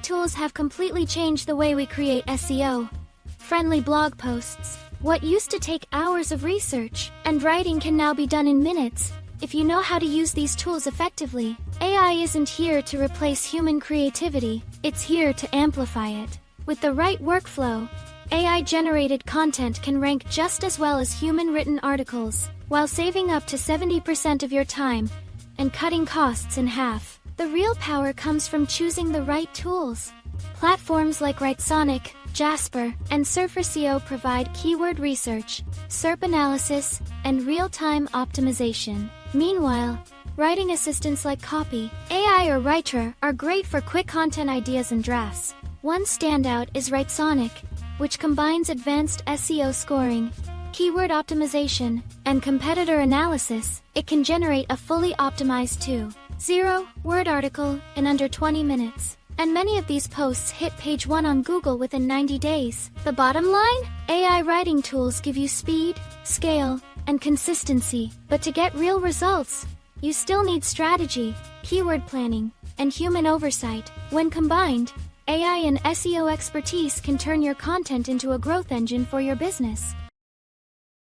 tools have completely changed the way we create SEO-friendly blog posts. What used to take hours of research and writing can now be done in minutes, if you know how to use these tools effectively. AI isn't here to replace human creativity, it's here to amplify it. With the right workflow, AI-generated content can rank just as well as human-written articles, while saving up to 70% of your time and cutting costs in half. The real power comes from choosing the right tools. Platforms like Writesonic, Jasper, and SurferSEO provide keyword research, SERP analysis, and real-time optimization. Meanwhile, writing assistants like Copy, AI, or Writer are great for quick content ideas and drafts. One standout is Writesonic, which combines advanced SEO scoring, keyword optimization, and competitor analysis. It can generate a fully optimized 2.0-word article in under 20 minutes. And many of these posts hit page 1 on Google within 90 days. The bottom line? AI writing tools give you speed, scale, and consistency. But to get real results, you still need strategy, keyword planning, and human oversight. When combined, AI and SEO expertise can turn your content into a growth engine for your business.